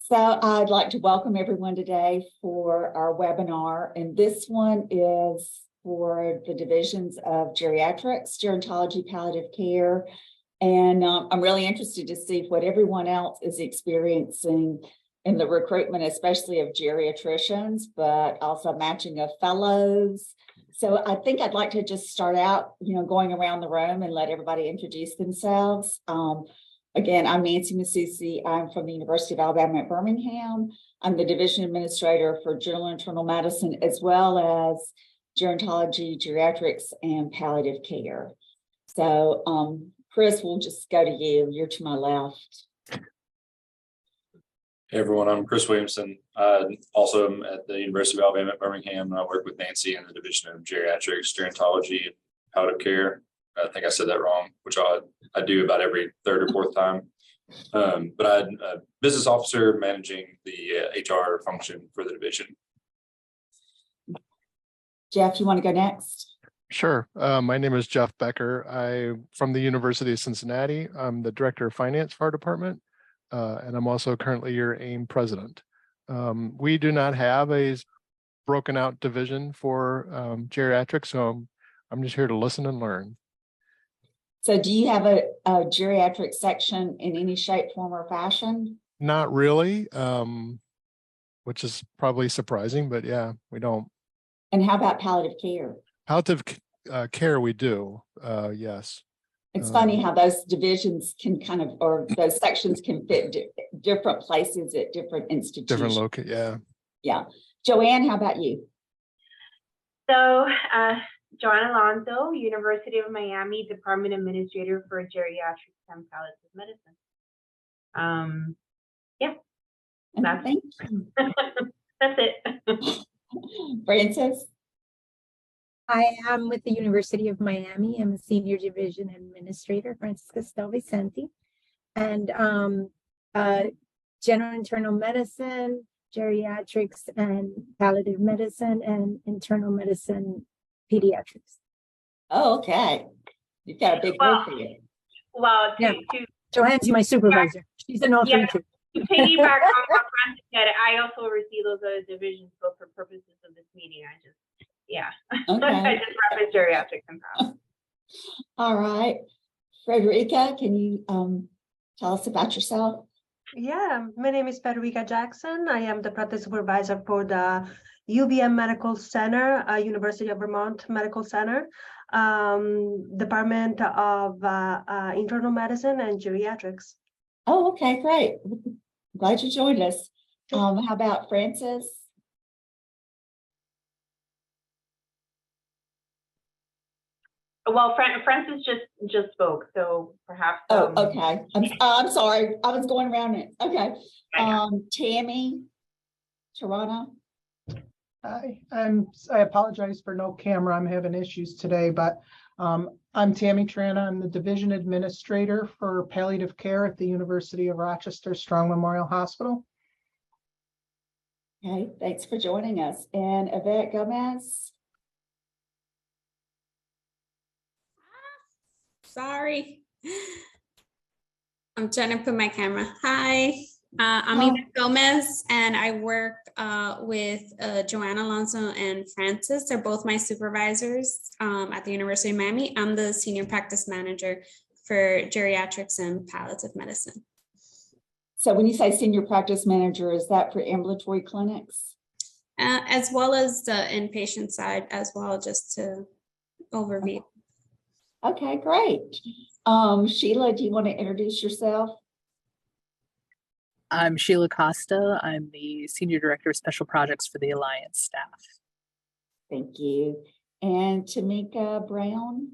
So I'd like to welcome everyone today for our webinar, and this one is for the divisions of geriatrics, gerontology, palliative care, and I'm really interested to see what everyone else is experiencing in the recruitment, especially of geriatricians, but also matching of fellows. So I think I'd like to just start out, going around the room and let everybody introduce themselves. Again, I'm Nancy Masucci. I'm from the University of Alabama at Birmingham. I'm the division administrator for general internal medicine, as well as gerontology, geriatrics, and palliative care. So, Chris, we'll just go to you. You're to my left. Hey everyone, I'm Chris Williamson. Also am at the University of Alabama at Birmingham, and I work with Nancy in the division of geriatrics, gerontology, and palliative care. I think I said that wrong, which I do about every third or fourth time. But I'm a business officer managing the HR function for the division. Jeff, you want to go next? Sure. My name is Jeff Becker. I'm from the University of Cincinnati. I'm the director of finance for our department, and I'm also currently your AIM president. We do not have a broken out division for geriatrics, so I'm just here to listen and learn. So do you have a geriatric section in any shape, form, or fashion? Not really, which is probably surprising, but yeah, we don't. And how about palliative care? Palliative care we do, yes. It's funny how those divisions can or those sections can fit different places at different institutions. Different yeah. Yeah. Joanne, how about you? So, Joanne Alonso, University of Miami, Department Administrator for Geriatrics and Palliative Medicine. Yeah, that's it. Francis? I am with the University of Miami. I'm a senior division administrator, Francisca Stel Vicente, and general internal medicine, geriatrics, and palliative medicine, and internal medicine, pediatrics. Oh, okay. You've got a big group here. Well, Joanne's my supervisor. She's an author too. To piggyback on what Francis said, I also oversee those other divisions, but for purposes of this meeting, Okay. I just reference geriatrics and palliative. All right. Frederica, can you tell us about yourself? Yeah, my name is Frederica Jackson. I am the practice supervisor for the UVM Medical Center, University of Vermont Medical Center, Department of Internal Medicine and Geriatrics. Oh, okay, great. Glad you joined us. How about Francis? Well, Francis just spoke, so perhaps. Oh, okay. I'm sorry. I was going around it. Okay. Tammy, Toronto. Hi, I apologize for no camera. I'm having issues today, but I'm Tammy Trana. I'm the division administrator for palliative care at the University of Rochester Strong Memorial Hospital. Okay, thanks for joining us. And Yvette Gomez. Sorry, I'm trying to put my camera. Hi, I'm Yvette Gomez, and I work with Joanne Alonso and Francis. They're both my supervisors at the University of Miami. I'm the senior practice manager for geriatrics and palliative medicine. So when you say senior practice manager, is that for ambulatory clinics? As well as the inpatient side as well, just to overview. Okay, great. Sheila, do you want to introduce yourself? I'm Sheila Costa. I'm the Senior Director of Special Projects for the Alliance staff. Thank you. And Tamika Brown?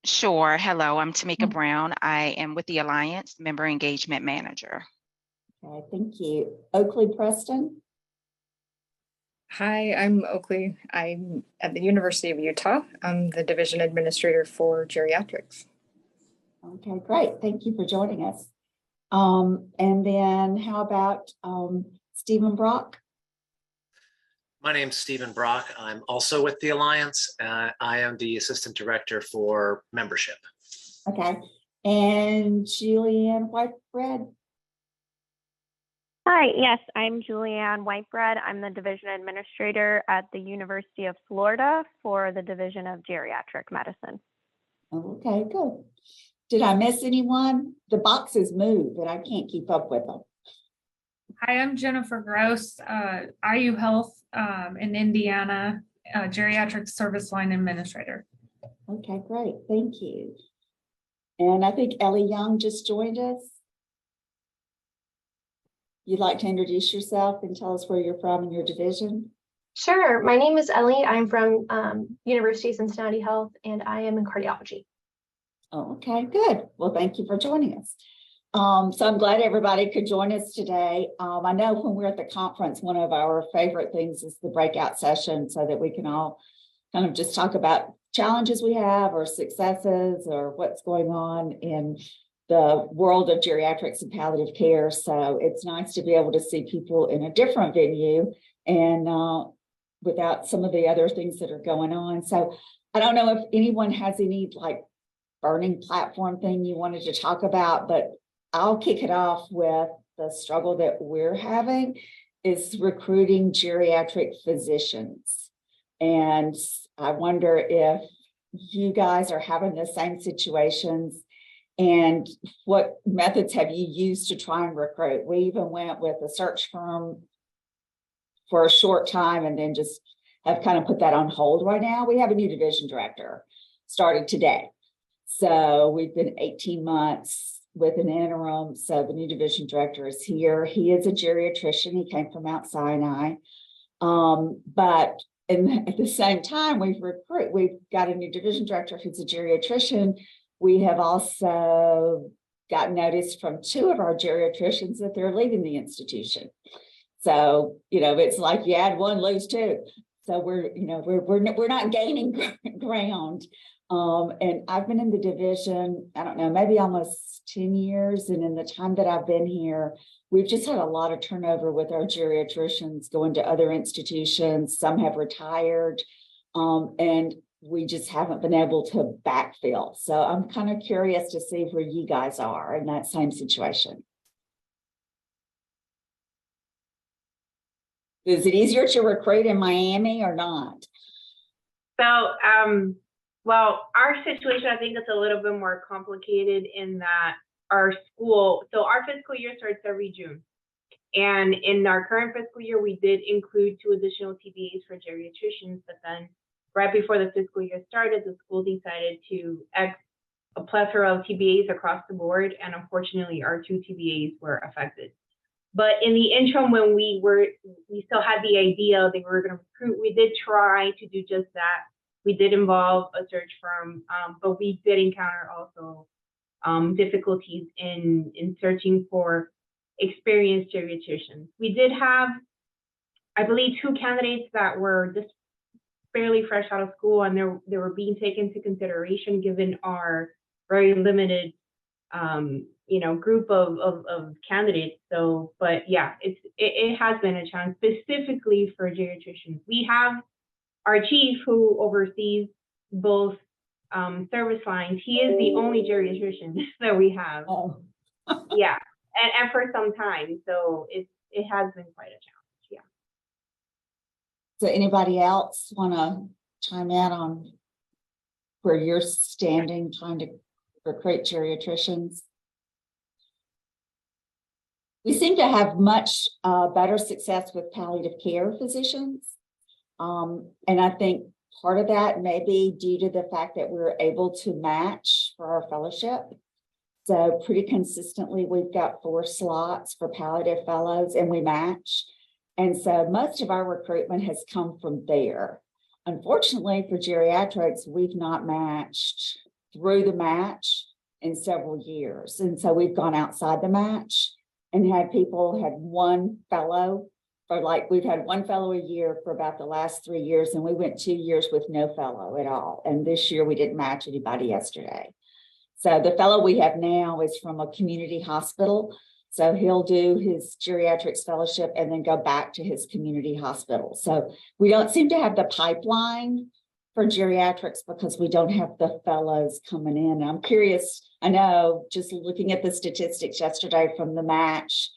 Sure. Hello, I'm Tamika Brown. I am with the Alliance, Member Engagement Manager. Okay, thank you. Oakley Preston? Hi, I'm Oakley. I'm at the University of Utah. I'm the division administrator for geriatrics. Okay, great. Thank you for joining us. And then how about Stephen Brock? My name's Stephen Brock. I'm also with the Alliance. I am the assistant director for membership. Okay. And Julianne Whitebread? Hi, yes, I'm Julianne Whitebread. I'm the division administrator at the University of Florida for the Division of Geriatric Medicine. Okay, good. Did I miss anyone? The boxes move and I can't keep up with them. Hi, I'm Jennifer Gross, IU Health in Indiana, Geriatric Service Line Administrator. Okay, great. Thank you. And I think Ellie Young just joined us. You'd like to introduce yourself and tell us where you're from and your division? Sure. My name is Ellie. I'm from University of Cincinnati Health, and I am in cardiology. Oh, okay, good. Well, thank you for joining us. So I'm glad everybody could join us today. I know when we're at the conference, one of our favorite things is the breakout session so that we can all kind of just talk about challenges we have or successes or what's going on in the world of geriatrics and palliative care. So it's nice to be able to see people in a different venue and without some of the other things that are going on. So I don't know if anyone has any like burning platform thing you wanted to talk about, but I'll kick it off with the struggle that we're having is recruiting geriatric physicians. And I wonder if you guys are having the same situations and what methods have you used to try and recruit? We even went with a search firm for a short time and then just have kind of put that on hold right now. We have a new division director started today. So we've been 18 months with an interim. So the new division director is here. He is a geriatrician. He came from Mount Sinai. But at the same time, we've got a new division director who's a geriatrician. We have also got notice from 2 of our geriatricians that they're leaving the institution. So, it's like you add 1, lose 2. So we're not gaining ground. And I've been in the division, I don't know, maybe almost 10 years. And in the time that I've been here, we've just had a lot of turnover with our geriatricians going to other institutions. Some have retired, and we just haven't been able to backfill. So I'm kind of curious to see where you guys are in that same situation. Is it easier to recruit in Miami or not? So, well, our situation, I think, is a little bit more complicated in that our fiscal year starts every June. And in our current fiscal year, we did include 2 additional TBAs for geriatricians, but then right before the fiscal year started, the school decided to X a plethora of TBAs across the board, and unfortunately, our 2 TBAs were affected. But in the interim, when we still had the idea that we were going to recruit, we did try to do just that. We did involve a search firm, but we did encounter also difficulties in searching for experienced geriatricians. We did have, I believe, 2 candidates that were just fairly fresh out of school, and they were being taken into consideration given our very limited group of candidates. So, but yeah, it has been a challenge specifically for geriatricians. We have our chief who oversees both service lines. He is the only geriatrician that we have. Oh. Yeah, and for some time. So it has been quite a challenge. Yeah. So anybody else want to chime in on where you're standing trying to recruit geriatricians? We seem to have much better success with palliative care physicians. And I think part of that may be due to the fact that we're able to match for our fellowship. So pretty consistently, we've got 4 slots for palliative fellows and we match. And so most of our recruitment has come from there. Unfortunately for geriatrics, we've not matched through the match in several years. And so we've gone outside the match and had 1 fellow we've had 1 fellow a year for about the last 3 years, and we went 2 years with no fellow at all. And this year we didn't match anybody yesterday. So the fellow we have now is from a community hospital. So he'll do his geriatrics fellowship and then go back to his community hospital. So we don't seem to have the pipeline for geriatrics because we don't have the fellows coming in. I'm curious, I know just looking at the statistics yesterday from the match,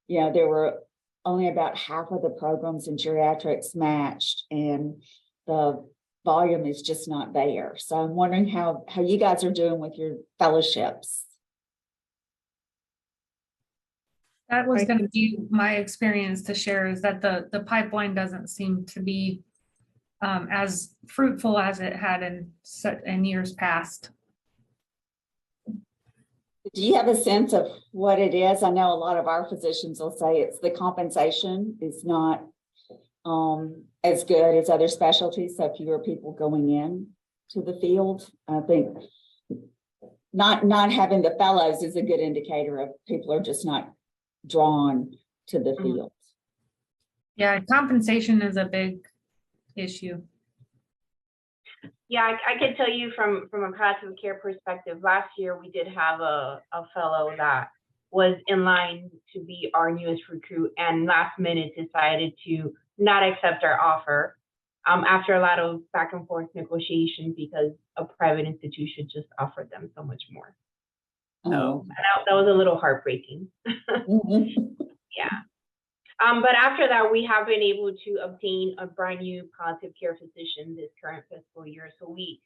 there were only about half of the programs in geriatrics matched, and the volume is just not there. So I'm wondering how you guys are doing with your fellowships. That was going to be my experience to share, is that the pipeline doesn't seem to be as fruitful as it had in years past. Do you have a sense of what it is? I know a lot of our physicians will say it's the compensation is not as good as other specialties, so fewer people going in to the field. I think not having the fellows is a good indicator of people are just not drawn to the field. Yeah, compensation is a big issue. Yeah, I can tell you from a palliative care perspective, last year we did have a fellow that was in line to be our newest recruit, and last minute decided to not accept our offer after a lot of back and forth negotiations, because a private institution just offered them so much more. So that was a little heartbreaking. Yeah. But after that, we have been able to obtain a brand new palliative care physician this current fiscal year. So we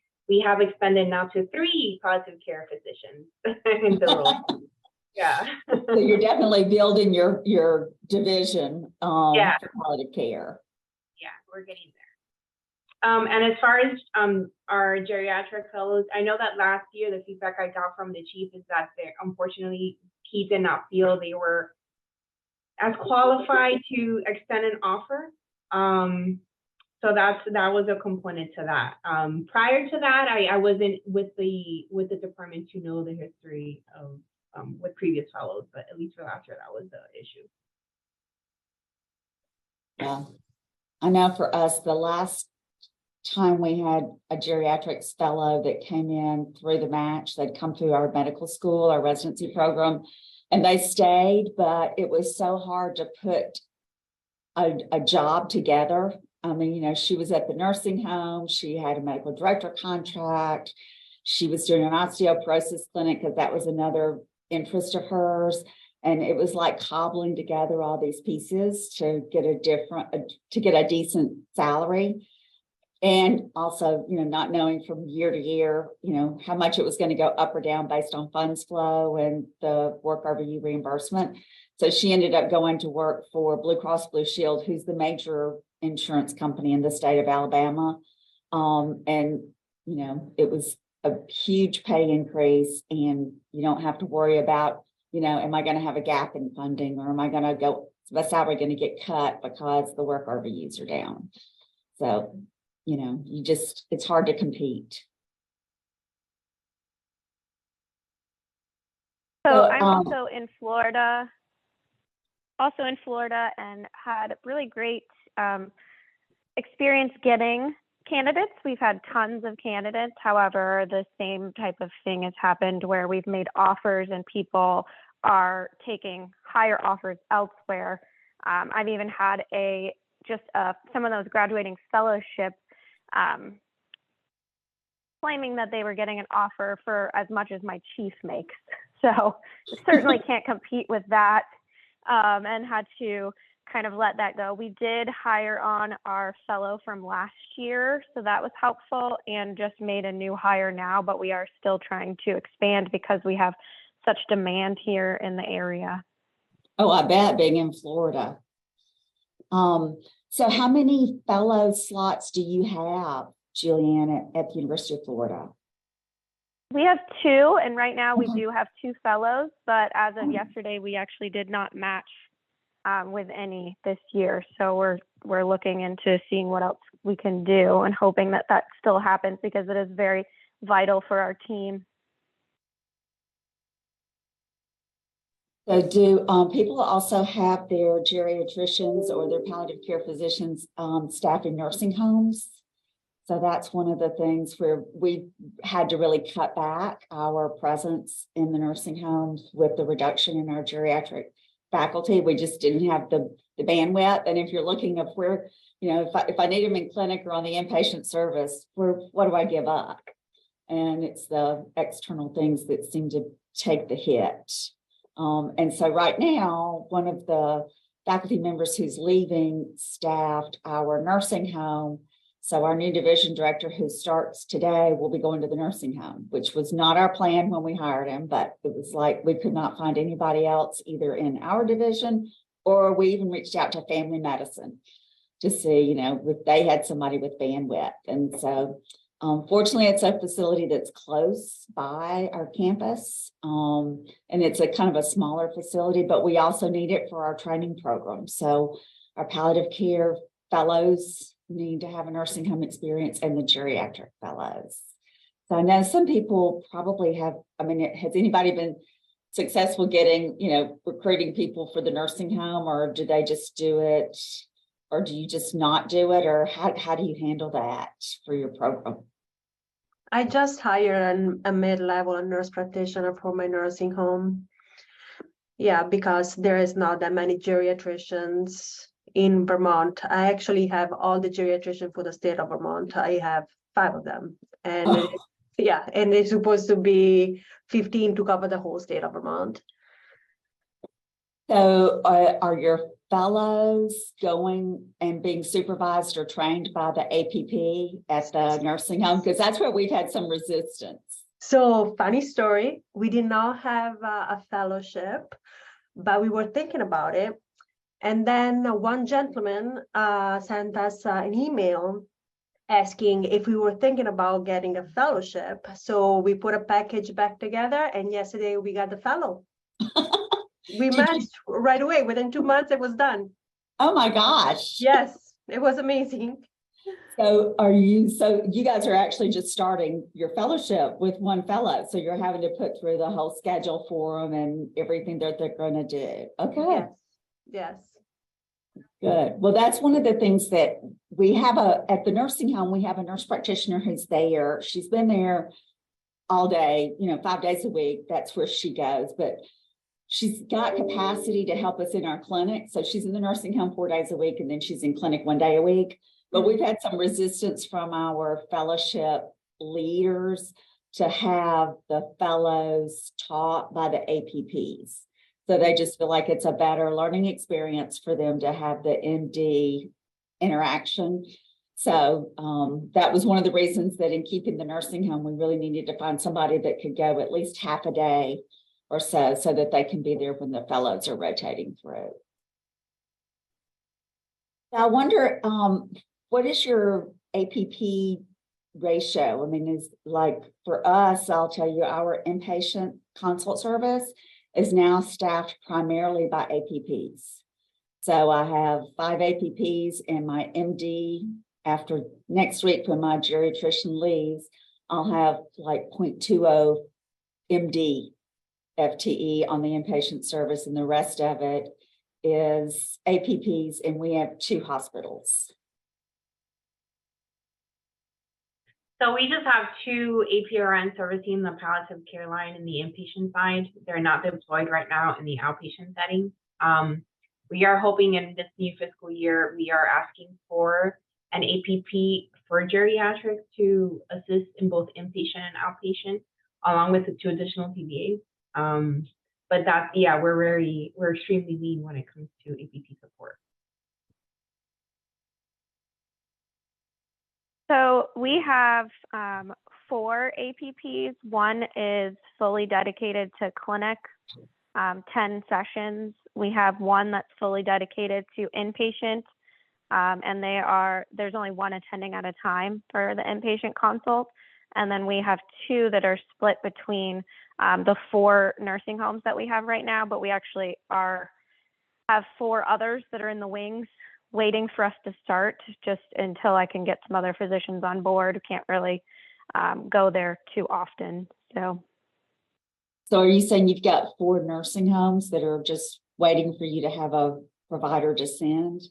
have expanded now to 3 palliative care physicians in the role. Yeah. So you're definitely building your division Yeah. for palliative care. Yeah, we're getting there. And as far as our geriatric fellows, I know that last year the feedback I got from the chief is that unfortunately he did not feel they were as qualified to extend an offer. So that was a component to that. Prior to that, I wasn't with the department to know the history of with previous fellows, but at least for last year, that was the issue. Yeah, I know for us, the last time we had a geriatrics fellow that came in through the match, they'd come through our medical school, our residency program, and they stayed, but it was so hard to put a job together. I mean, she was at the nursing home. She had a medical director contract. She was doing an osteoporosis clinic because that was another interest of hers. And it was like cobbling together all these pieces to get a decent salary. And also, not knowing from year to year, how much it was going to go up or down based on funds flow and the work RVU reimbursement. So she ended up going to work for Blue Cross Blue Shield, who's the major insurance company in the state of Alabama. And, it was a huge pay increase, and you don't have to worry about, am I going to have a gap in funding, or am I going to my salary going to get cut because the work RVUs are down? So, it's hard to compete. So I'm also in Florida, and had really great experience getting candidates. We've had tons of candidates. However, the same type of thing has happened where we've made offers and people are taking higher offers elsewhere. I've even had some of those graduating fellowships claiming that they were getting an offer for as much as my chief makes. So certainly can't compete with that, and had to kind of let that go. We did hire on our fellow from last year, so that was helpful, and just made a new hire now, but we are still trying to expand because we have such demand here in the area. Oh, I bet, being in Florida. So how many fellow slots do you have, Julianne, at the University of Florida? We have 2, and right now we do have 2 fellows, but as of yesterday, we actually did not match with any this year. So we're looking into seeing what else we can do and hoping that still happens, because it is very vital for our team. So do people also have their geriatricians or their palliative care physicians staff in nursing homes? So that's one of the things where we had to really cut back our presence in the nursing homes with the reduction in our geriatric faculty. We just didn't have the bandwidth. And if you're looking at where, if I need them in clinic or on the inpatient service, what do I give up? And it's the external things that seem to take the hit. And so right now, one of the faculty members who's leaving staffed our nursing home. So our new division director who starts today will be going to the nursing home, which was not our plan when we hired him, but it was like we could not find anybody else either in our division, or we even reached out to family medicine to see, you know, if they had somebody with bandwidth. And so fortunately, it's a facility that's close by our campus. And it's a kind of a smaller facility, but we also need it for our training program. So our palliative care fellows need to have a nursing home experience, and the geriatric fellows. So I know some people probably have, I mean, has anybody been successful getting, you know, recruiting people for the nursing home, or do they just do it, or do you just not do it, or how do you handle that for your program? I just hired a mid-level nurse practitioner for my nursing home. Yeah, because there is not that many geriatricians in Vermont. I actually have all the geriatricians for the state of Vermont. I have 5 of them. And yeah, and it's supposed to be 15 to cover the whole state of Vermont. So are your fellows going and being supervised or trained by the APP at the nursing home? Because that's where we've had some resistance. So funny story, we did not have a fellowship, but we were thinking about it. And then one gentleman sent us an email asking if we were thinking about getting a fellowship. So we put a package back together, and yesterday we got the fellow. We matched right away. Within 2 months, it was done. Oh my gosh. Yes, it was amazing. So you guys are actually just starting your fellowship with one fellow. So you're having to put through the whole schedule for them and everything that they're going to do. Okay. Yes. Good. Well, that's one of the things that we have at the nursing home, we have a nurse practitioner who's there. She's been there all day, 5 days a week. That's where she goes, but she's got capacity to help us in our clinic. So she's in the nursing home 4 days a week, and then she's in clinic 1 day a week. But we've had some resistance from our fellowship leaders to have the fellows taught by the APPs. So they just feel like it's a better learning experience for them to have the MD interaction. So that was one of the reasons that in keeping the nursing home, we really needed to find somebody that could go at least half a day or so that they can be there when the fellows are rotating through. Now, I wonder, what is your APP ratio? I mean, is like for us, I'll tell you, our inpatient consult service is now staffed primarily by APPs. So I have 5 APPs, and my MD, after next week when my geriatrician leaves, I'll have like 0.20 MD FTE on the inpatient service, and the rest of it is APPs, and we have 2 hospitals. So we just have 2 APRN servicing the palliative care line in the inpatient side. They're not deployed right now in the outpatient setting. We are hoping in this new fiscal year, we are asking for an APP for geriatrics to assist in both inpatient and outpatient, along with the 2 additional TBAs. But that's, yeah, we're extremely lean when it comes to APP support. So we have 4 APPs. One is fully dedicated to clinic, 10 sessions. We have one that's fully dedicated to inpatient, and there's only 1 attending at a time for the inpatient consult. And then we have 2 that are split between the 4 nursing homes that we have right now, but we actually have 4 others that are in the wings waiting for us to start, just until I can get some other physicians on board. Can't really go there too often. So are you saying you've got 4 nursing homes that are just waiting for you to have a provider to send?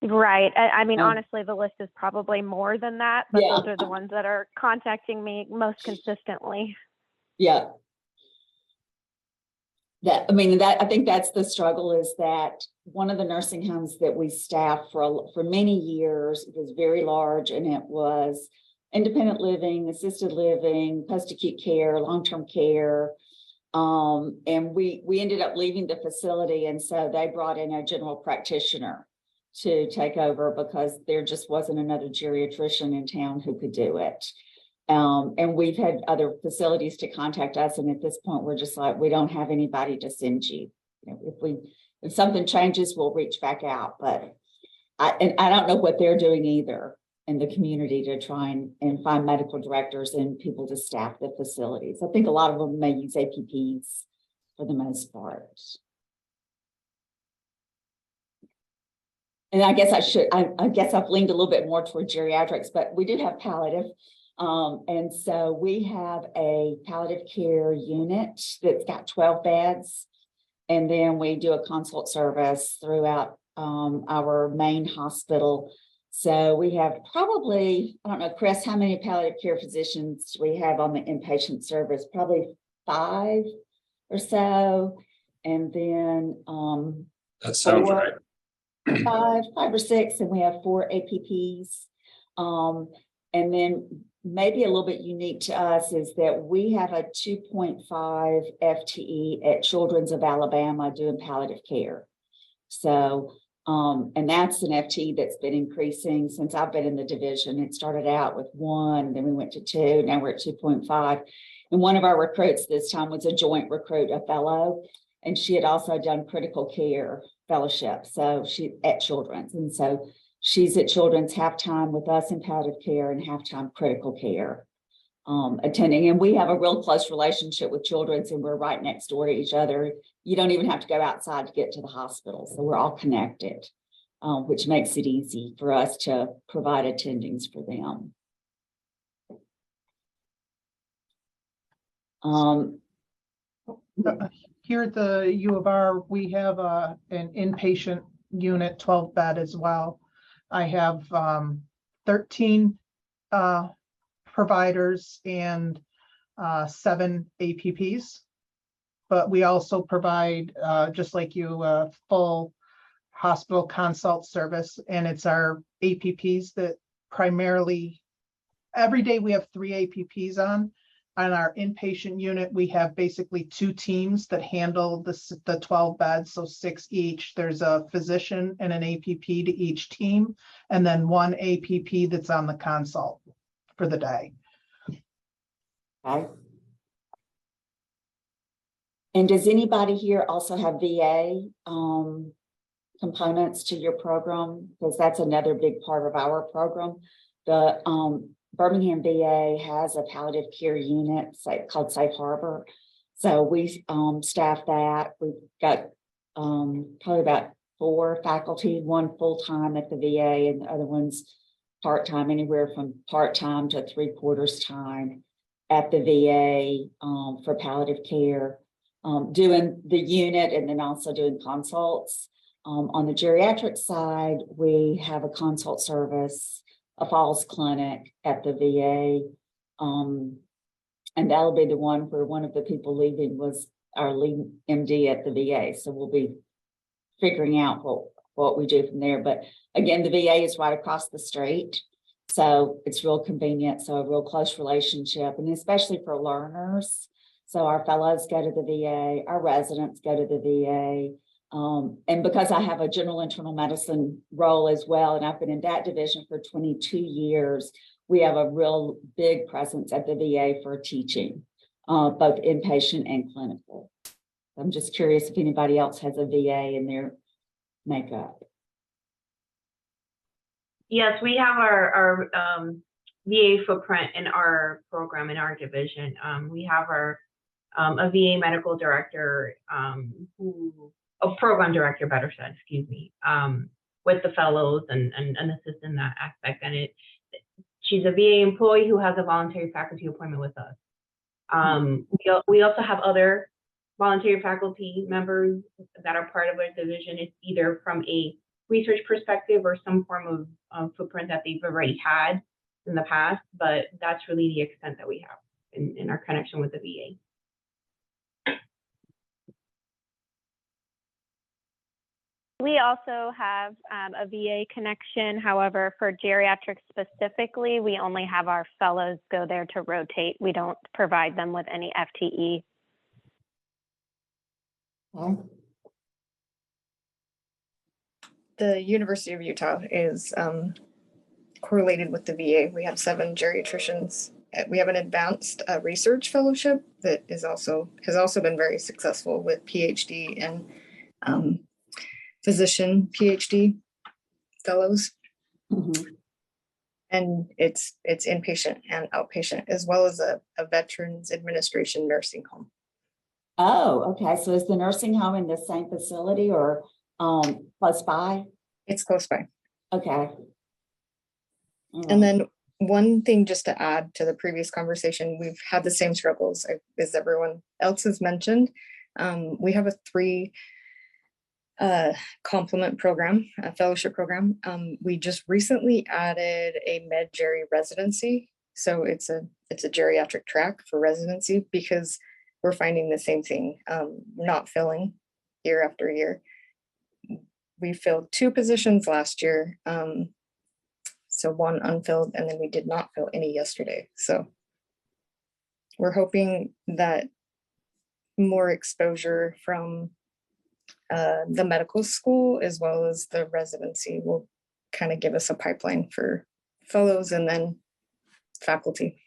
Right. I mean, honestly, the list is probably more than that, but Yeah. those are the ones that are contacting me most consistently. Yeah. I think that's the struggle, is that one of the nursing homes that we staffed for many years was very large, and it was independent living, assisted living, post-acute care, long-term care. And we ended up leaving the facility, and so they brought in a general practitioner to take over because there just wasn't another geriatrician in town who could do it. And we've had other facilities to contact us, and at this point, we're just like, we don't have anybody to send you. If something changes, we'll reach back out. But I don't know what they're doing either in the community to try and find medical directors and people to staff the facilities. I think a lot of them may use APPs for the most part. And I guess I guess I've leaned a little bit more toward geriatrics, but we do have palliative. And so we have a palliative care unit that's got 12 beds. And then we do a consult service throughout our main hospital. So we have probably, I don't know, Chris, how many palliative care physicians we have on the inpatient service? Probably 5 or so. And then that sounds right. 5 or 6, and we have 4 APPs. And then maybe a little bit unique to us is that we have a 2.5 FTE at Children's of Alabama doing palliative care. So, and that's an FTE that's been increasing since I've been in the division. It started out with 1, then we went to 2, now we're at 2.5. And one of our recruits this time was a joint recruit, a fellow, and she had also done critical care fellowship. So she at Children's. And so she's at Children's half-time with us in palliative care and half-time critical care attending. And we have a real close relationship with Children's, and we're right next door to each other. You don't even have to go outside to get to the hospital. So we're all connected, which makes it easy for us to provide attendings for them. Here at the U of R, we have an inpatient unit, 12 bed as well. I have 13 providers and 7 APPs, but we also provide, just like you, a full hospital consult service, and it's our APPs that primarily, every day we have 3 APPs on. On our inpatient unit, we have basically 2 teams that handle the 12 beds, so 6 each. There's a physician and an APP to each team, and then 1 APP that's on the consult for the day. Okay. And does anybody here also have VA components to your program? Because that's another big part of our program. The Birmingham VA has a palliative care unit called Safe Harbor. So we staff that. We've got probably about 4 faculty, 1 full-time at the VA and the other one's part-time, anywhere from part-time to 3/4 time at the VA for palliative care, doing the unit and then also doing consults. On the geriatric side, we have a consult service, a falls clinic at the VA. And that'll be the one where one of the people leaving was our lead MD at the VA. So we'll be figuring out what we do from there. But again, the VA is right across the street. So it's real convenient. So a real close relationship, and especially for learners. So our fellows go to the VA, our residents go to the VA. And because I have a general internal medicine role as well, and I've been in that division for 22 years, we have a real big presence at the VA for teaching, both inpatient and clinical. I'm just curious if anybody else has a VA in their makeup. Yes, we have our VA footprint in our program, in our division. We have our a VA medical director, a program director, better said, excuse me, with the fellows and assist in that aspect. And she's a VA employee who has a voluntary faculty appointment with us. We also have other voluntary faculty members that are part of our division. It's either from a research perspective or some form of footprint that they've already had in the past, but that's really the extent that we have in our connection with the VA. We also have a VA connection. However, for geriatrics specifically, we only have our fellows go there to rotate. We don't provide them with any FTE. Okay. The University of Utah is correlated with the VA. We have 7 geriatricians. We have an advanced research fellowship that has also been very successful with PhD and physician PhD fellows. Mhm. And it's inpatient and outpatient, as well as a Veterans Administration nursing home. Oh, okay. So is the nursing home in the same facility or close by? It's close by. Okay. And then one thing just to add to the previous conversation, we've had the same struggles as everyone else has mentioned. We have a 3 complement program, a fellowship program. We just recently added a med geri residency. So it's a geriatric track for residency, because we're finding the same thing, not filling year after year. We filled 2 positions last year. So 1 unfilled, and then we did not fill any yesterday. So we're hoping that more exposure from the medical school as well as the residency will kind of give us a pipeline for fellows and then faculty.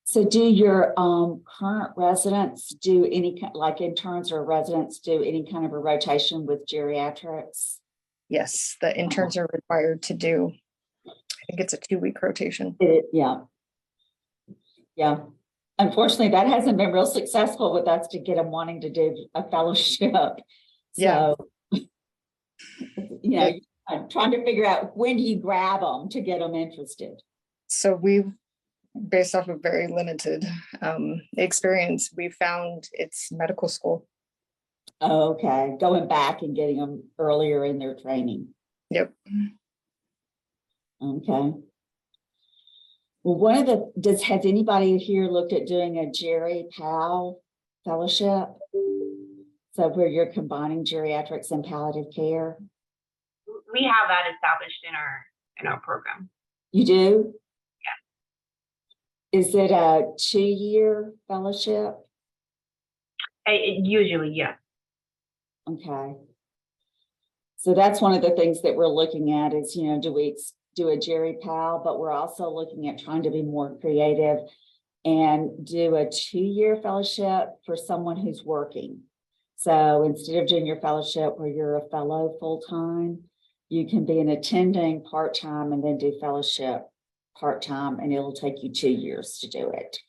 So do your current residents do any like interns or residents do any kind of a rotation with geriatrics? Yes, the interns are required to do, I think it's a 2-week rotation. Yeah. Unfortunately, that hasn't been real successful with us to get them wanting to do a fellowship. So, I'm trying to figure out when do you grab them to get them interested. So we've, based off of very limited experience, we found it's medical school. Okay, going back and getting them earlier in their training. Yep. Okay. Well, has anybody here looked at doing a Geri PAL fellowship? So where you're combining geriatrics and palliative care? We have that established in our program. You do? Yeah. Is it a 2-year fellowship? Usually, yeah. Okay. So that's one of the things that we're looking at is, do we do a Geri PAL, but we're also looking at trying to be more creative and do a 2-year fellowship for someone who's working. So instead of doing your fellowship where you're a fellow full-time, you can be an attending part-time and then do fellowship part-time, and it'll take you 2 years to do it.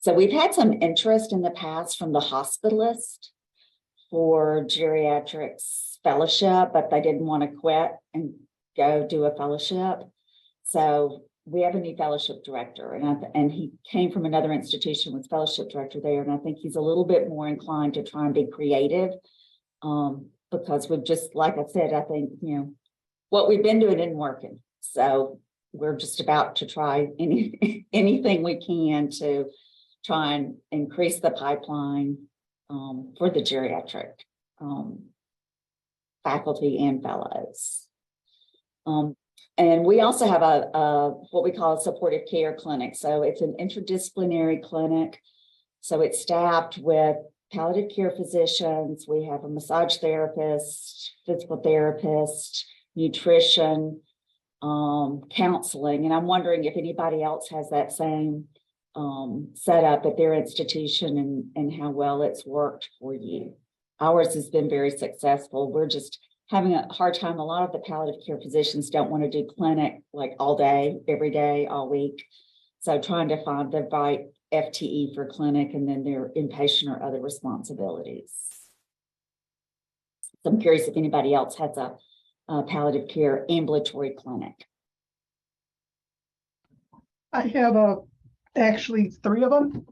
So we've had some interest in the past from the hospitalist for geriatrics fellowship, but they didn't want to quit and go do a fellowship. So we have a new fellowship director, and he came from another institution, was fellowship director there. And I think he's a little bit more inclined to try and be creative because we've just, like I said, I think, what we've been doing isn't working. So we're just about to try anything we can to try and increase the pipeline for the geriatric faculty and fellows. And we also have a what we call a supportive care clinic. So it's an interdisciplinary clinic. So it's staffed with palliative care physicians. We have a massage therapist, physical therapist, nutrition, counseling. And I'm wondering if anybody else has that same setup at their institution and how well it's worked for you. Ours has been very successful. We're just having a hard time. A lot of the palliative care physicians don't want to do clinic like all day, every day, all week. So trying to find the right FTE for clinic and then their inpatient or other responsibilities. So I'm curious if anybody else has a palliative care ambulatory clinic. I have actually 3 of them.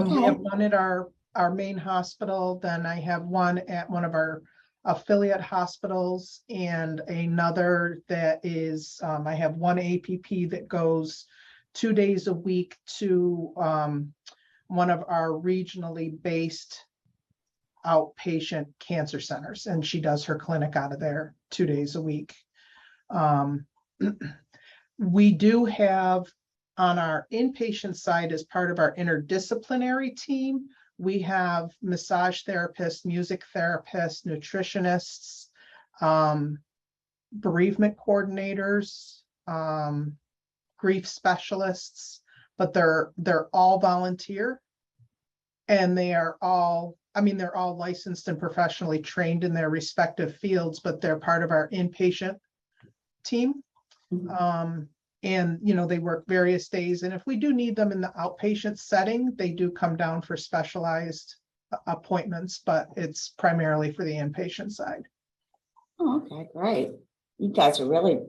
We have one at our main hospital, then I have one at one of our affiliate hospitals, and another that is, I have one APP that goes 2 days a week to one of our regionally based outpatient cancer centers, and she does her clinic out of there 2 days a week. We do have on our inpatient side, as part of our interdisciplinary team, We have massage therapists, music therapists, nutritionists, bereavement coordinators, grief specialists, but they're all volunteer. And they are all, I mean, they're all licensed and professionally trained in their respective fields, but they're part of our inpatient team. And, you know, they work various days. And if we do need them in the outpatient setting, they do come down for specialized appointments, but it's primarily for the inpatient side. Oh, okay, great. You guys are really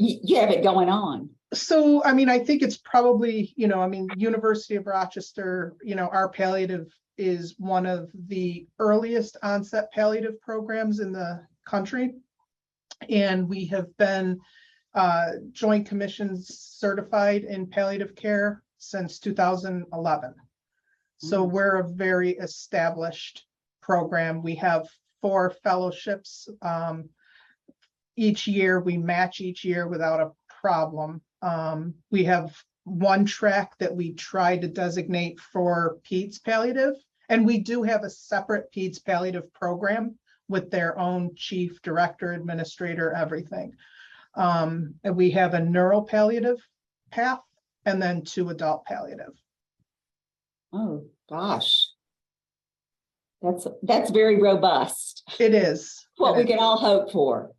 you have it going on. So, I mean, I think it's probably, you know, I mean, University of Rochester, you know, our palliative is one of the earliest onset palliative programs in the country. And we have been Joint Commissions certified in palliative care since 2011. So we're a very established program. We have 4 fellowships. Each year, we match each year without a problem. We have 1 track that we try to designate for peds palliative, and we do have a separate peds palliative program with their own chief, director, administrator, everything. And we have a neuro palliative path and then 2 adult palliative. Oh gosh, that's very robust. It is what we can all hope for.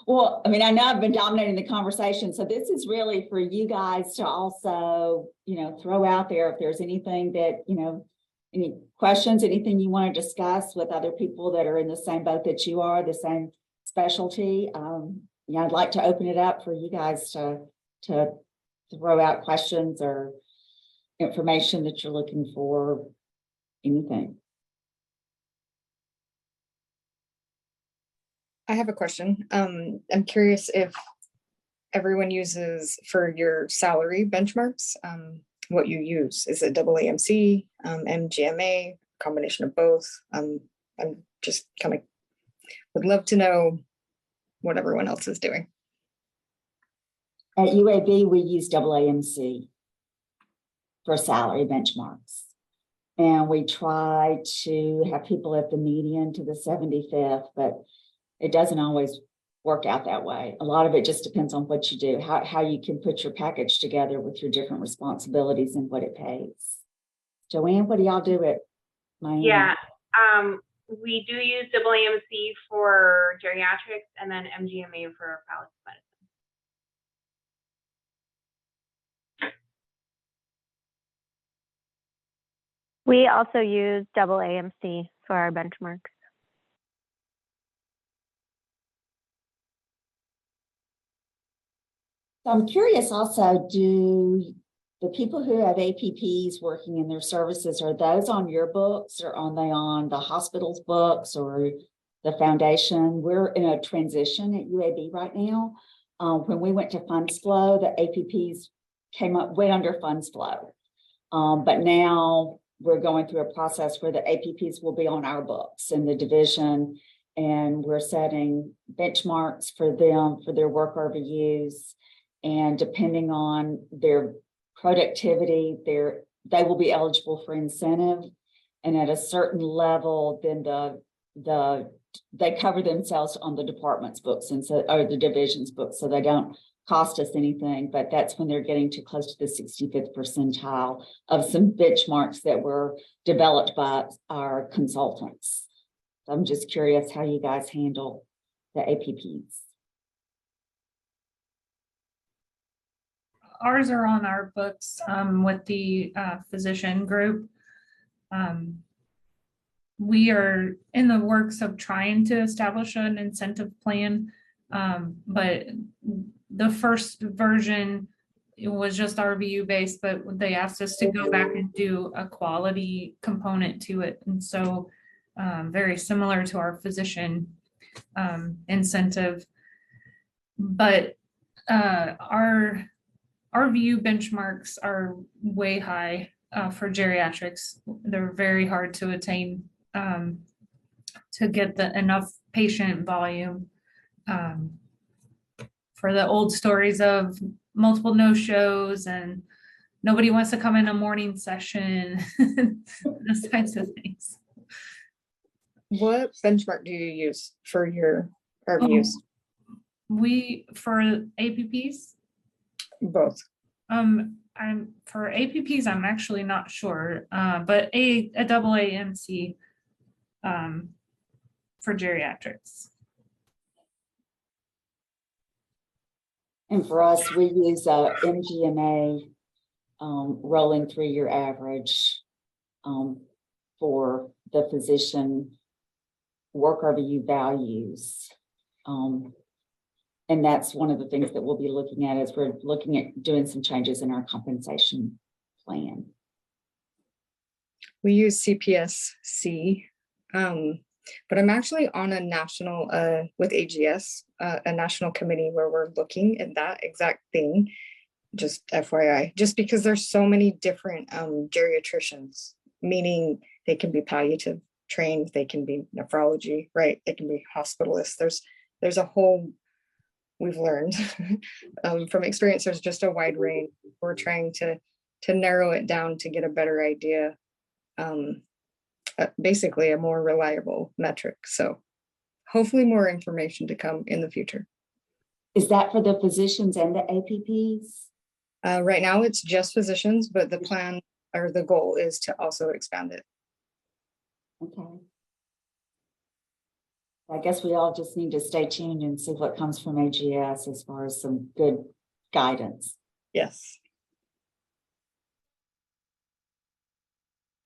Well, I mean, I know I've been dominating the conversation, so this is really for you guys to also, you know, throw out there if there's anything that, you know, any questions, anything you want to discuss with other people that are in the same boat that you are, the same specialty. Yeah, I'd like to open it up for you guys to throw out questions or information that you're looking for, anything. I have a question. I'm curious if everyone uses for your salary benchmarks, what you use. Is it AAMC, MGMA, combination of both? I'm just kind of would love to know what everyone else is doing. At UAB, we use AAMC for salary benchmarks. And we try to have people at the median to the 75th, but it doesn't always work out that way. A lot of it just depends on what you do, how you can put your package together with your different responsibilities and what it pays. Joanne, what do y'all do at Miami? Yeah, we do use AAMC for geriatrics and then MGMA for palliative medicine. We also use AAMC for our benchmarks. So I'm curious also, do the people who have APPs working in their services, are those on your books or are they on the hospital's books or the foundation? We're in a transition at UAB right now. When we went to funds flow, the APPs went under funds flow. But now we're going through a process where the APPs will be on our books in the division, and we're setting benchmarks for them for their work RVUs. And depending on their productivity, they will be eligible for incentive. And at a certain level, then they cover themselves on the department's books and so, or the division's books, so they don't cost us anything. But that's when they're getting too close to the 65th percentile of some benchmarks that were developed by our consultants. So I'm just curious how you guys handle the APPs. Ours are on our books with the physician group. We are in the works of trying to establish an incentive plan, but the first version, it was just RVU based, but they asked us to go back and do a quality component to it. And so very similar to our physician incentive, but our view benchmarks are way high for geriatrics. They're very hard to attain to get enough patient volume for the old stories of multiple no-shows and nobody wants to come in a morning session, those types of things. What benchmark do you use for your RVUs? For APPs, Both. I'm for APPs, I'm actually not sure, but a double AMC for geriatrics. And for us, we use a MGMA rolling 3-year average for the physician work RVU values. And that's one of the things that we'll be looking at as we're looking at doing some changes in our compensation plan. We use CPSC, but I'm actually on a national, with AGS, a national committee where we're looking at that exact thing, just FYI, just because there's so many different geriatricians, meaning they can be palliative trained, they can be nephrology, right? They can be hospitalists. There's a whole, we've learned from experience, there's just a wide range. We're trying to narrow it down to get a better idea, basically a more reliable metric. So hopefully more information to come in the future. Is that for the physicians and the APPs? Right now it's just physicians, but the plan or the goal is to also expand it. Okay. I guess we all just need to stay tuned and see what comes from AGS as far as some good guidance. Yes.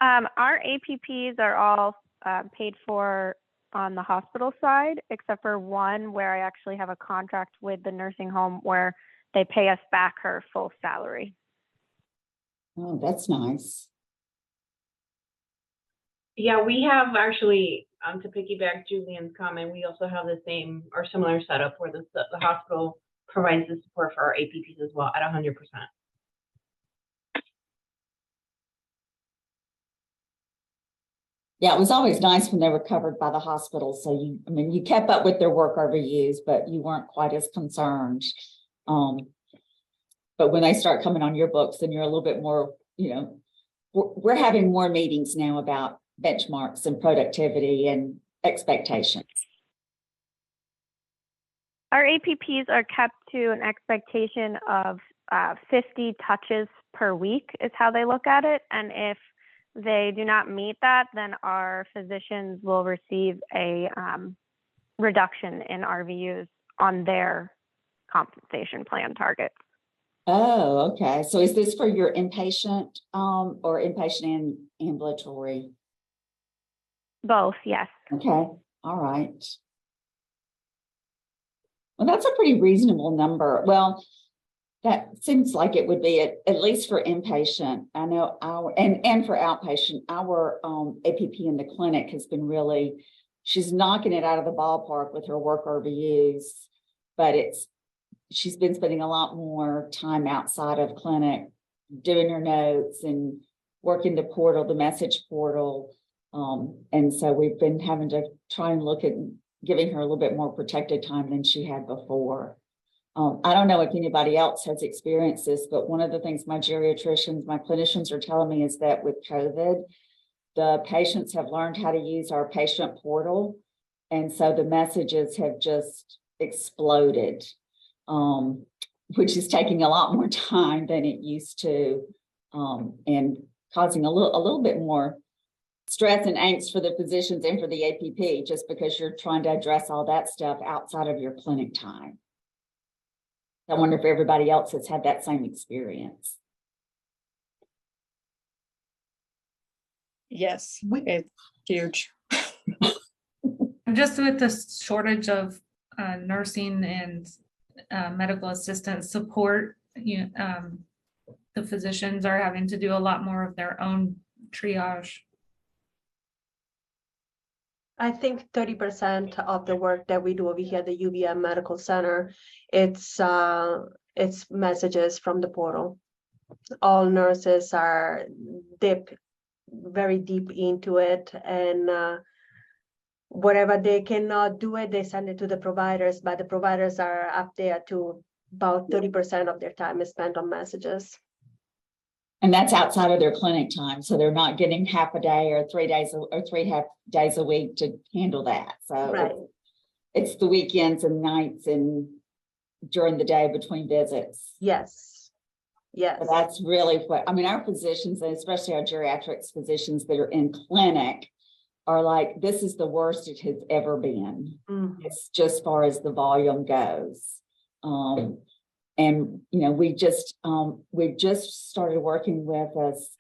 Our APPs are all paid for on the hospital side, except for one where I actually have a contract with the nursing home where they pay us back her full salary. Oh, that's nice. Yeah, we have actually, to piggyback Julian's comment, we also have the same or similar setup where the hospital provides the support for our APPs as well at 100%. Yeah, it was always nice when they were covered by the hospital. So you kept up with their work RVUs, but you weren't quite as concerned. But when they start coming on your books, then you're a little bit more, we're having more meetings now about benchmarks and productivity and expectations. Our APPs are kept to an expectation of 50 touches per week is how they look at it. And if they do not meet that, then our physicians will receive a reduction in RVUs on their compensation plan targets. Oh, okay. So is this for your inpatient or inpatient and ambulatory? Both, yes. Okay. All right. Well, that's a pretty reasonable number. Well, that seems like it would be at least for inpatient. I know and for outpatient, our APP in the clinic has been really, she's knocking it out of the ballpark with her work RVUs, but she's been spending a lot more time outside of clinic doing her notes and working the message portal. And so we've been having to try and look at giving her a little bit more protected time than she had before. I don't know if anybody else has experienced this, but one of the things my geriatricians, my clinicians are telling me is that with COVID, the patients have learned how to use our patient portal. And so the messages have just exploded, which is taking a lot more time than it used to, and causing a little bit more stress and angst for the physicians and for the APP, just because you're trying to address all that stuff outside of your clinic time. I wonder if everybody else has had that same experience. Yes, it's huge. Just with the shortage of nursing and medical assistant support, the physicians are having to do a lot more of their own triage. I think 30% of the work that we do over here at the UVM Medical Center, it's messages from the portal. All nurses are very deep into it, and whatever they cannot do it, they send it to the providers, but the providers are up there to about 30% of their time is spent on messages. And that's outside of their clinic time. So they're not getting half a day or 3 days or 3.5 days a week to handle that. So Right. it's the weekends and nights and during the day between visits. Yes. Yes. But that's really what, I mean, our physicians, and especially our geriatrics physicians that are in clinic are like, this is the worst it has ever been. It's just as far as the volume goes. And, you know, we've just started working with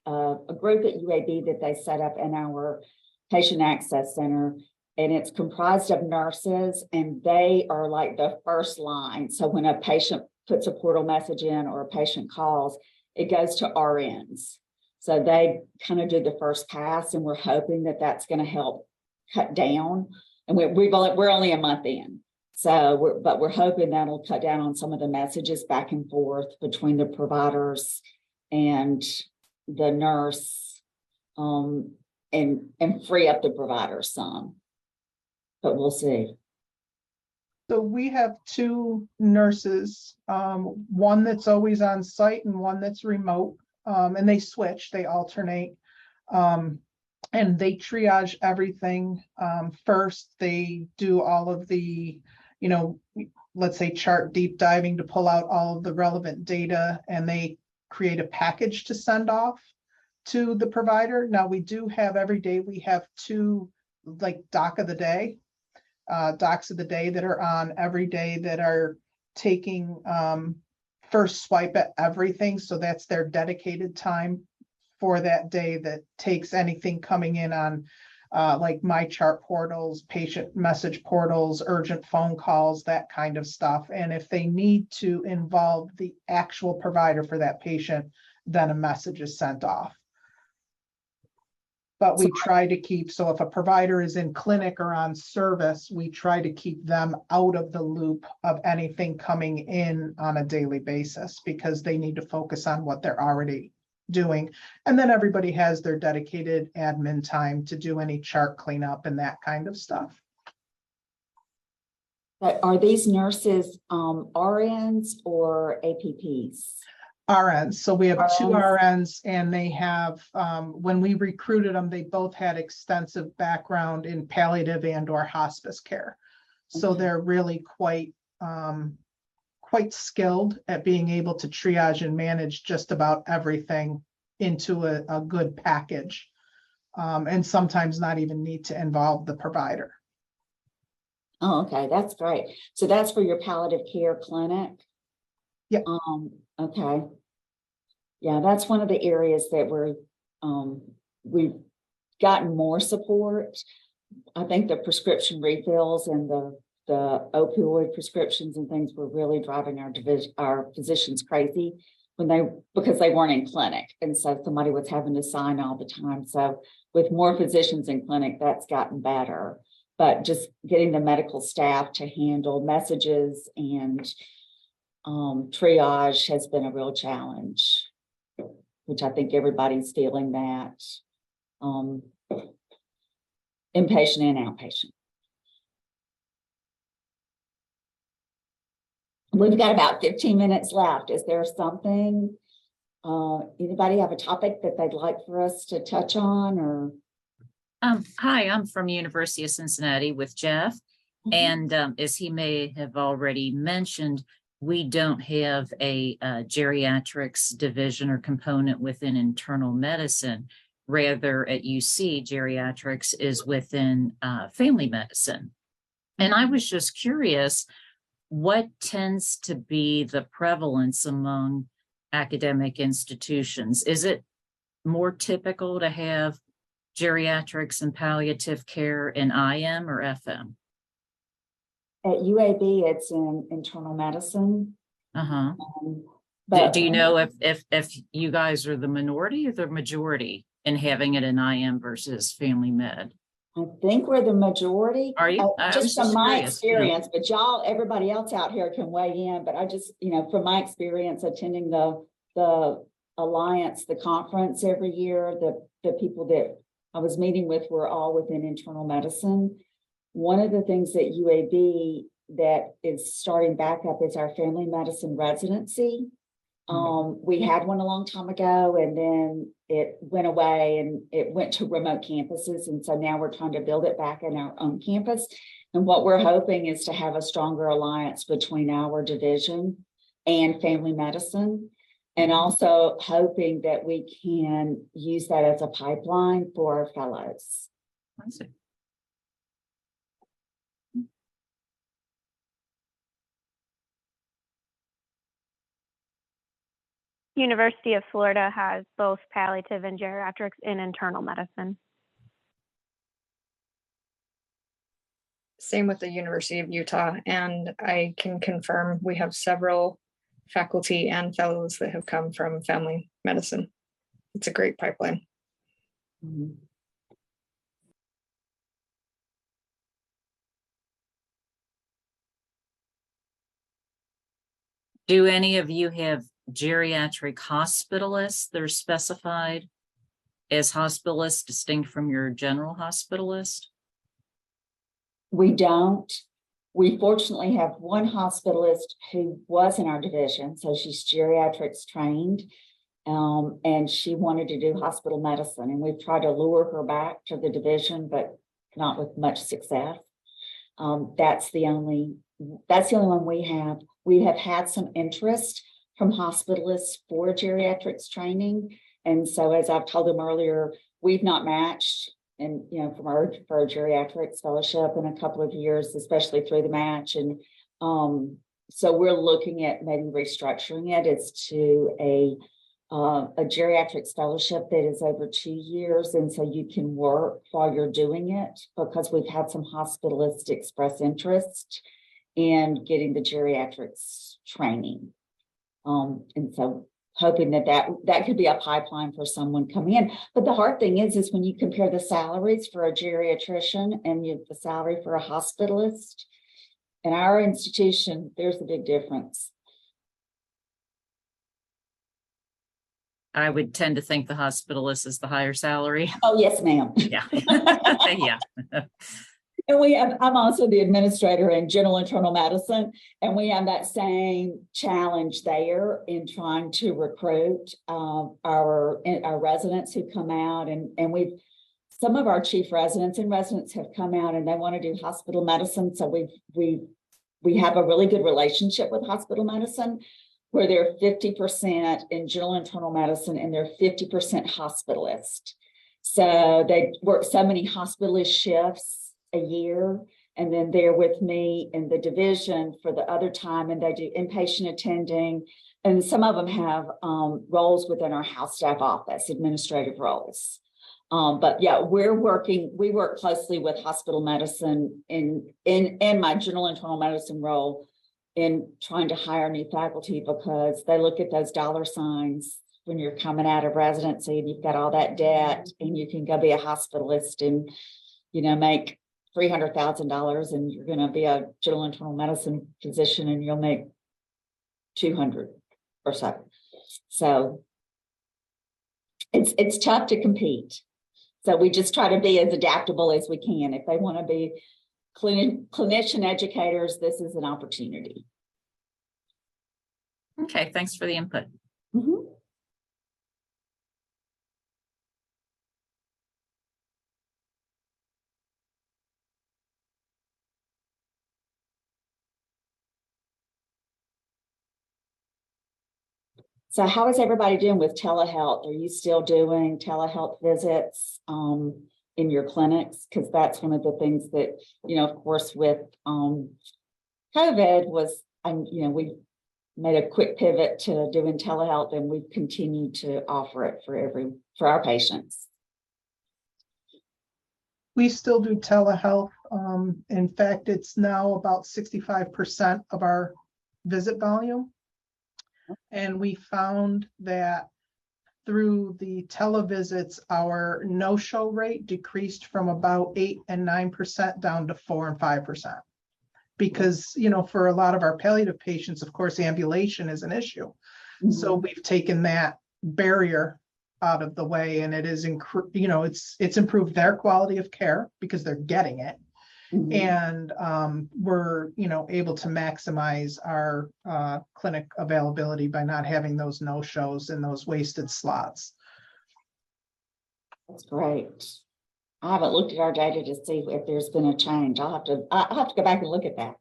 a group at UAB that they set up in our patient access center, and it's comprised of nurses, and they are like the first line. So when a patient puts a portal message in or a patient calls, it goes to RNs. So they kind of do the first pass, and we're hoping that that's going to help cut down. And we're only a month in. So we're hoping that'll cut down on some of the messages back and forth between the providers and the nurse, and free up the providers some. But we'll see. So we have 2 nurses, one that's always on site and one that's remote, and they switch, they alternate. And they triage everything. First, they do all of the, you know, let's say chart deep diving to pull out all of the relevant data, and they create a package to send off to the provider. Now we do have every day, we have 2 like docs of the day that are on every day that are taking first swipe at everything. So that's their dedicated time for that day that takes anything coming in on like my chart portals, patient message portals, urgent phone calls, that kind of stuff. And if they need to involve the actual provider for that patient, then a message is sent off. But we try to keep, so if a provider is in clinic or on service, we try to keep them out of the loop of anything coming in on a daily basis, because they need to focus on what they're already doing. And then everybody has their dedicated admin time to do any chart cleanup and that kind of stuff. But are these nurses RNs or APPs? RNs. So we have 2 RNs, and they have, when we recruited them, they both had extensive background in palliative and or hospice care. So they're really quite skilled at being able to triage and manage just about everything into a good package. And sometimes not even need to involve the provider. Oh, okay, that's great. So that's for your palliative care clinic? Yeah. Okay. Yeah, that's one of the areas that we've gotten more support. I think the prescription refills and the opioid prescriptions and things were really driving our physicians crazy because they weren't in clinic. And so somebody was having to sign all the time. So with more physicians in clinic, that's gotten better. But just getting the medical staff to handle messages and triage has been a real challenge, which I think everybody's feeling that, inpatient and outpatient. We've got about 15 minutes left. Is there something, anybody have a topic that they'd like for us to touch on, or? Hi, I'm from University of Cincinnati with Jeff. And as he may have already mentioned, we don't have a geriatrics division or component within internal medicine. Rather, at UC, geriatrics is within family medicine. And I was just curious, what tends to be the prevalence among academic institutions? Is it more typical to have geriatrics and palliative care in IM or FM? At UAB, it's in internal medicine. But do you know if you guys are the minority or the majority in having it in IM versus family med? I think we're the majority. Are you? Just from my experience, but everybody else out here can weigh in. But I just, from my experience attending the Alliance, the conference every year, the people that I was meeting with were all within internal medicine. One of the things at UAB that is starting back up is our family medicine residency. We had one a long time ago and then it went away and it went to remote campuses. And so now we're trying to build it back in our own campus. And what we're hoping is to have a stronger alliance between our division and family medicine. And also hoping that we can use that as a pipeline for our fellows. I see. University of Florida has both palliative and geriatrics in internal medicine. Same with the University of Utah, and I can confirm we have several faculty and fellows that have come from family medicine. It's a great pipeline. Mm-hmm. Do any of you have geriatric hospitalists that are specified as hospitalists distinct from your general hospitalist? We don't. We fortunately have one hospitalist who was in our division, so she's geriatrics trained, and she wanted to do hospital medicine, and we've tried to lure her back to the division, but not with much success. That's the only one we have. We have had some interest from hospitalists for geriatrics training, and so as I've told them earlier, we've not matched. And, you know, for our geriatrics fellowship in a couple of years, especially through the match. And so we're looking at maybe restructuring it as to a geriatrics fellowship that is over 2 years. And so you can work while you're doing it, because we've had some hospitalists express interest in getting the geriatrics training. And so hoping that could be a pipeline for someone coming in. But the hard thing is when you compare the salaries for a geriatrician and the salary for a hospitalist, in our institution, there's a big difference. I would tend to think the hospitalist is the higher salary. Oh, yes, ma'am. Yeah. Yeah. And I'm also the administrator in general internal medicine, and we have that same challenge there in trying to recruit our residents who come out, and some of our chief residents and residents have come out and they want to do hospital medicine. So we have a really good relationship with hospital medicine, where they're 50% in general internal medicine and they're 50% hospitalist. So they work so many hospitalist shifts a year, and then they're with me in the division for the other time, and they do inpatient attending, and some of them have roles within our house staff office, administrative roles. But yeah, we work closely with hospital medicine in my general internal medicine role in trying to hire new faculty, because they look at those dollar signs when you're coming out of residency and you've got all that debt, and you can go be a hospitalist and, you know, make $300,000, and you're going to be a general internal medicine physician and you'll make 200 or so. So it's tough to compete. So we just try to be as adaptable as we can. If they want to be clinician educators, this is an opportunity. Okay, thanks for the input. Mm-hmm. So how is everybody doing with telehealth? Are you still doing telehealth visits in your clinics? Because that's one of the things that, you know, of course, with COVID we made a quick pivot to doing telehealth, and we've continued to offer it for our patients. We still do telehealth. In fact, it's now about 65% of our visit volume. And we found that through the televisits, our no-show rate decreased from about 8 and 9% down to 4 and 5%. Because, you know, for a lot of our palliative patients, of course, ambulation is an issue. Mm-hmm. So we've taken that barrier out of the way, and it is, it's improved their quality of care because they're getting it. And we're, able to maximize our clinic availability by not having those no-shows and those wasted slots. That's great. I haven't looked at our data to see if there's been a change. I'll have to go back and look at that.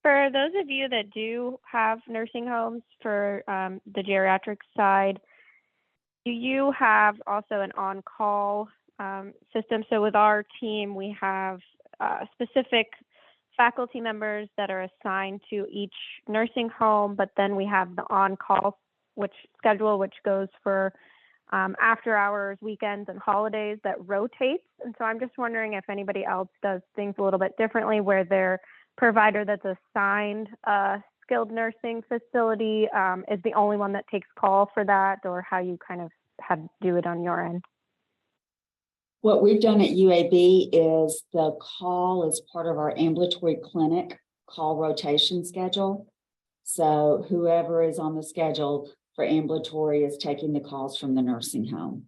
For those of you that do have nursing homes for the geriatric side, do you have also an on-call system? So with our team, we have specific faculty members that are assigned to each nursing home, but then we have the on-call schedule, which goes for after hours, weekends, and holidays that rotates. And so I'm just wondering if anybody else does things a little bit differently, where their provider that's assigned a skilled nursing facility is the only one that takes call for that, or how you kind of do it on your end. What we've done at UAB is the call is part of our ambulatory clinic call rotation schedule. So whoever is on the schedule for ambulatory is taking the calls from the nursing home.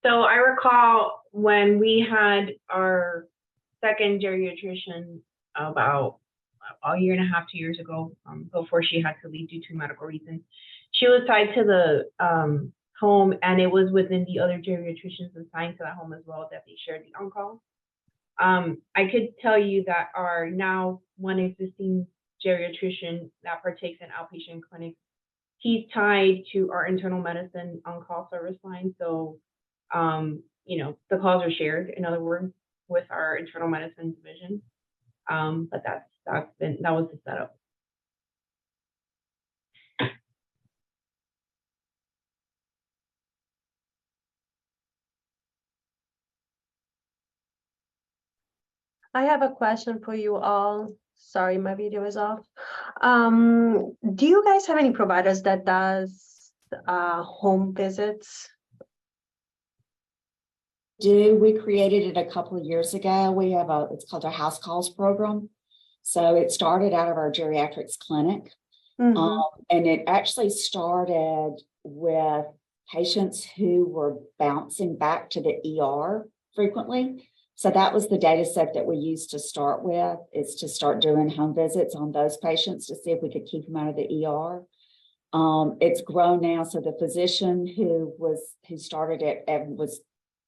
So I recall when we had our second geriatrician about a year and a half, 2 years ago, before she had to leave due to medical reasons. She was tied to the home, and it was within the other geriatricians assigned to that home as well that they shared the on-call. I could tell you that our now one existing geriatrician that partakes in outpatient clinics, he's tied to our internal medicine on-call service line. So, the calls are shared, in other words, with our internal medicine division. But that was the setup. I have a question for you all. Sorry, my video is off. Do you guys have any providers that does home visits? We created it a couple of years ago. We have it's called a house calls program. So it started out of our geriatrics clinic. And it actually started with patients who were bouncing back to the ER frequently. So that was the data set that we used to start with, is to start doing home visits on those patients to see if we could keep them out of the ER. It's grown now. So the physician who started it and was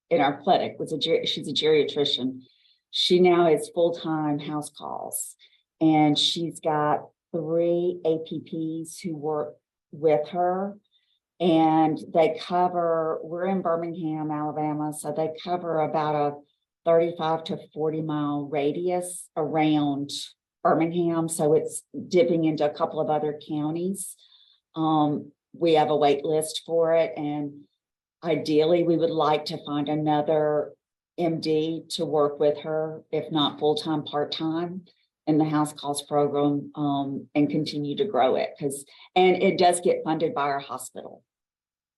in our clinic she's a geriatrician. She now is full-time house calls, and she's got 3 APPs who work with her, and we're in Birmingham, Alabama. So they cover about a 35 to 40 mile radius around Birmingham. So it's dipping into a couple of other counties. We have a wait list for it. And ideally, we would like to find another MD to work with her, if not full-time, part-time in the house calls program, and continue to grow it. And it does get funded by our hospital.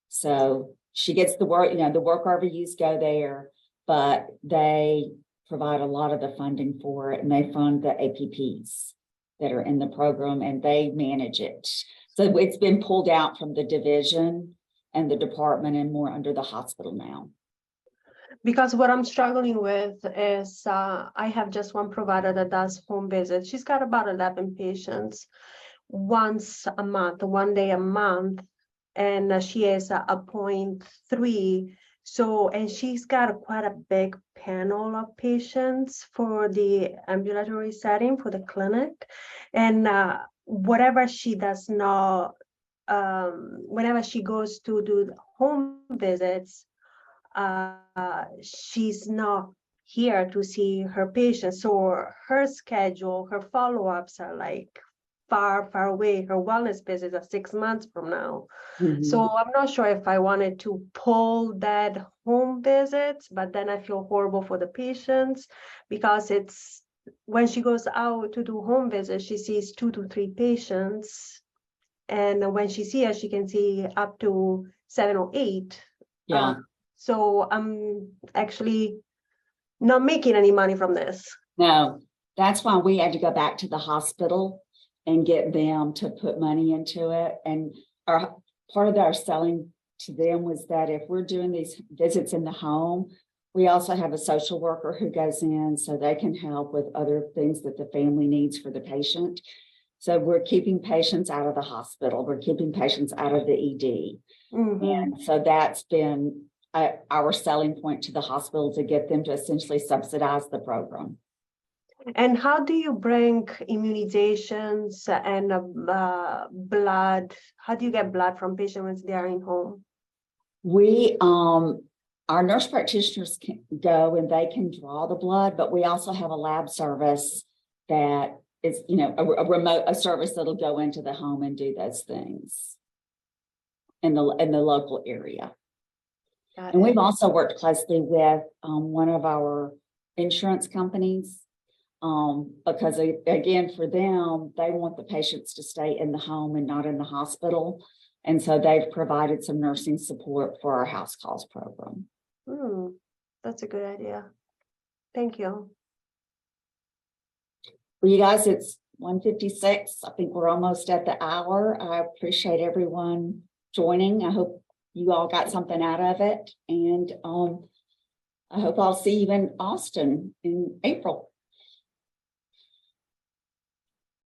So she gets the work, the work RVUs go there, but they provide a lot of the funding for it, and they fund the APPs that are in the program, and they manage it. So it's been pulled out from the division and the department and more under the hospital now. Because what I'm struggling with is I have just one provider that does home visits. She's got about 11 patients once a month, 1 day a month, and she is a 0.3. So, and she's got quite a big panel of patients for the ambulatory setting, for the clinic. And whatever she does not, whenever she goes to do home visits, she's not here to see her patients. So her schedule, her follow-ups are like far, far away. Her wellness visits are 6 months from now. So I'm not sure if I wanted to pull that home visits, but then I feel horrible for the patients, because it's when she goes out to do home visits, she sees 2 to 3 patients. And when she sees us, she can see up to 7 or 8. Yeah. So I'm actually not making any money from this. No, that's why we had to go back to the hospital and get them to put money into it. And our part of our selling to them was that if we're doing these visits in the home, we also have a social worker who goes in so they can help with other things that the family needs for the patient. So we're keeping patients out of the hospital. We're keeping patients out of the ED. And so that's been our selling point to the hospital, to get them to essentially subsidize the program. And how do you bring immunizations and blood? How do you get blood from patients when they are in home? We, our nurse practitioners can go and they can draw the blood, but we also have a lab service that is, you know, a service that'll go into the home and do those things in the local area. And we've also worked closely with one of our insurance companies, because again, for them, they want the patients to stay in the home and not in the hospital. And so they've provided some nursing support for our house calls program. That's a good idea. Thank you. Well, you guys, it's 1:56. I think we're almost at the hour. I appreciate everyone joining. I hope you all got something out of it. And I hope I'll see you in Austin in April.